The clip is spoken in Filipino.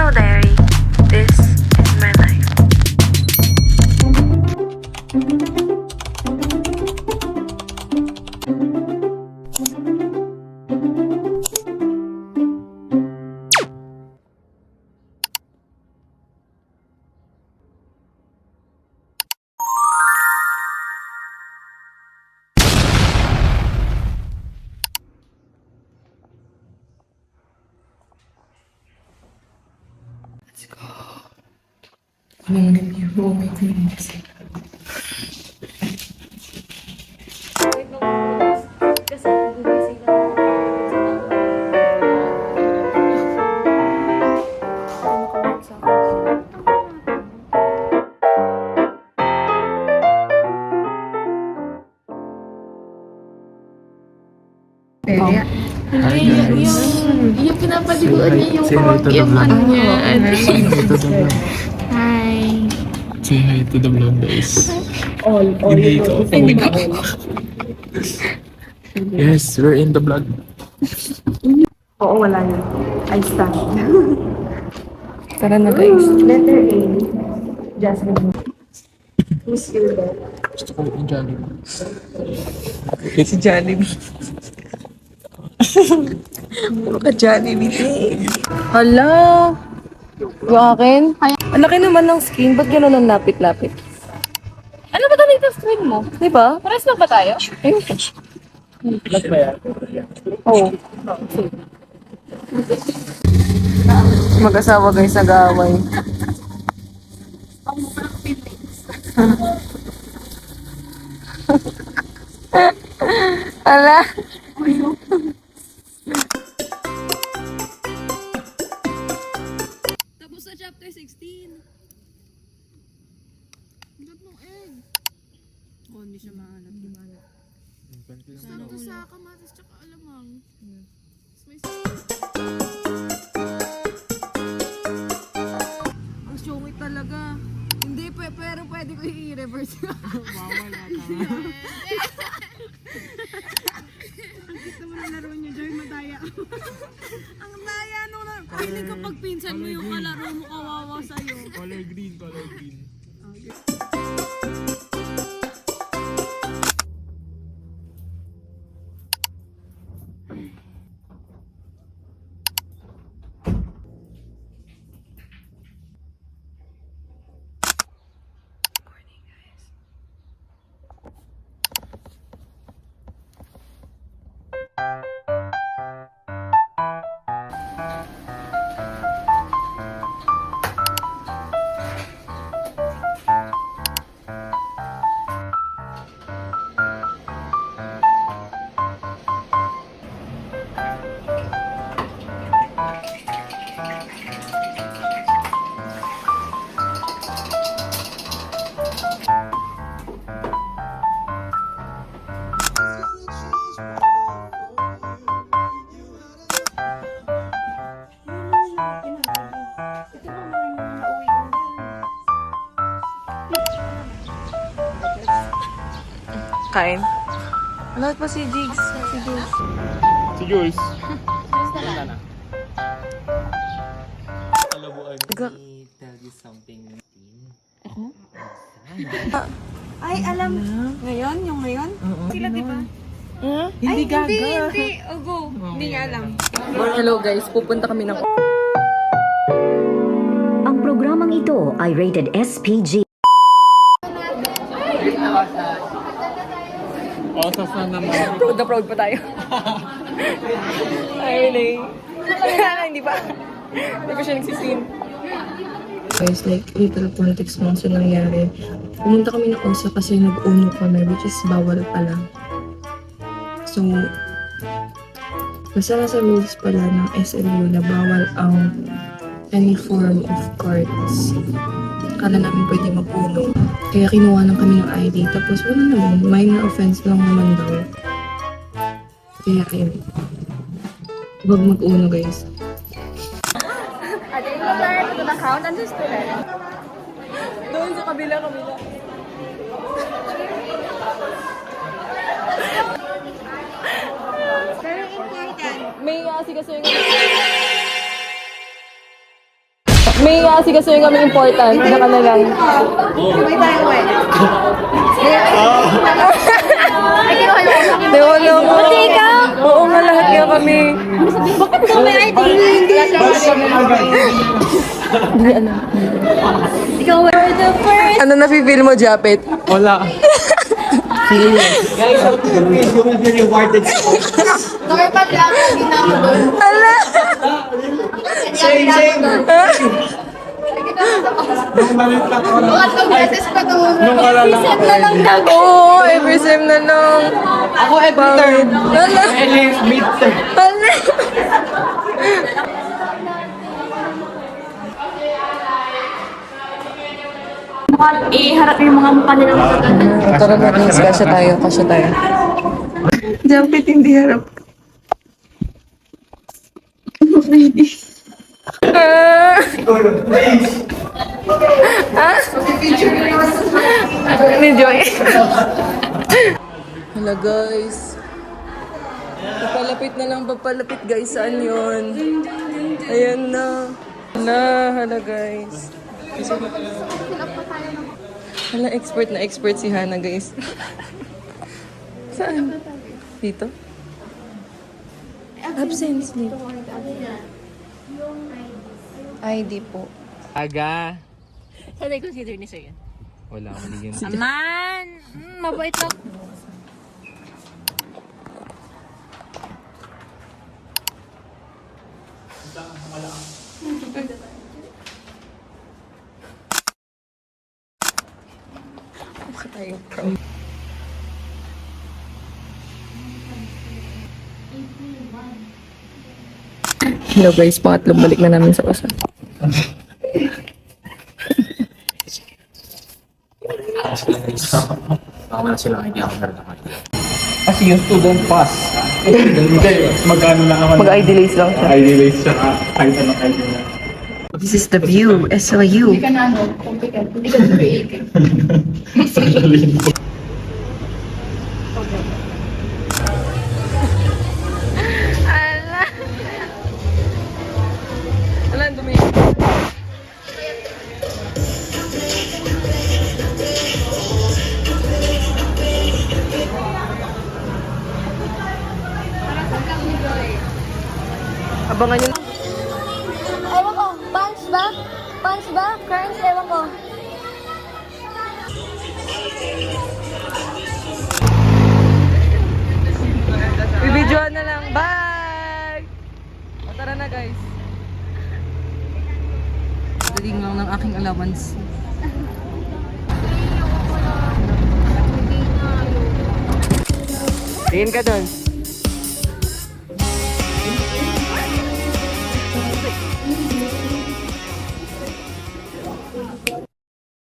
Hello Diary, this is my life. Let's go. Anong review? Oh my goodness. Yung pinapaliguan niya yung ano niya. Hi. Say hi to the vlog, guys. All Hindi ito. Oh my God. Yes, we're in the vlog. Oo, wala yun. I stand. Tara na, guys. Letter A. Jasmine. Who's your dad? Gusto ko yung Jollibee. Si Jollibee. Puro ka Jollibee. Hala! Yung akin? Ang laki naman ng skin. Ba't gano'n ang lapit-lapit? Ano ba ganito screen mo? Di ba? Pares lang ba tayo? Ayun. Vlog ba yan? Oo. Mag-asawa guys, nag-aaway. Ala! Tapos sa chapter 16. Hanap ng egg. Oh, hindi siya mahanap. Di mahanap. Sarap to sa kamatis tsaka alamang. May ang sungit talaga. Hindi, pero pwede ko i-reverse. Bawal ata. Gusto mo na laro niyo, Joy, madaya. Ang daya nung feeling ko pag pinsan mo yung kalaro mo, kawawa sa'yo. Color green, color green. Kain. Ano pa si Jigs? Si Jigs. Si Jules. Punta na. Alabuan. Ga- Tell you something, Tin. Ay, alam. Ngayon? Yung ngayon? Sila, di ba? Hindi gaga. Hindi. O, go. Hindi niya alam. Hello guys, pupunta kami ng... Ang programang ito ay rated SPG. Osas na naman. Proud na proud pa tayo. Ay, hindi pa. Hindi pa siya nagsisin. Guys, like, little context mo sa nangyari. Pumunta kami ng OSA kasi nag-uno kami, which is bawal pala. So, basta nasa rules pala ng SLU na bawal ang any form of cards. Akala namin pwede mag-uno. Kaya kinuha lang kami ng ID. Tapos wala naman, minor offense lang naman daw. Kaya ayun. Huwag mag-uno guys. Ate, ito learn to the count and the student. Doon sa kabila. Very important. May kasi yung... May kasi kami important. Naka na lang. Sabay tayo eh. Di wala mo. Pati ikaw? Oo nga, lahat nga kami. Bakit mo may ID? Hindi alam. Ikaw were the first. Ano na-feel mo, Japet? Wala. Guys, you will be rewarded. Normal lang. Hindi na ako doon. Ala! Same. Nung maliit lang ako. Ang beses pa doon. Nung wala lang ako. Oo, every sem na lang. Ako every term. Ala! Mid-term. Ala! Iharap yung mga mukha nila magaganda. Tara na, guys. Kasya tayo. Japet, hindi harap. Ni Joy. Hala guys. Papalapit guys. Saan yun? Ayan na. Hala guys. Hala, expert si Hana guys. Saan? Dito? Absence leave. ID po. Aga. Saan ay consider ni sir yan? Wala akong ligyan. Aman! Mabait lang. Hello guys, pangatlong balik na namin sa usan. Kasi yung student pass. Hindi, magkano lang naman. Mag-ID lace lang siya. ID list siya. Kahit anong ID na. This is the view, SOU. Ala, ang dumi. Abangan nyo. Ewan ko, punch ba? Punch ba? Currents, ewan ko. Bibidyoan na lang. Bye! O, tara na guys. Daling lang ng aking allowance. Tingin ka doon.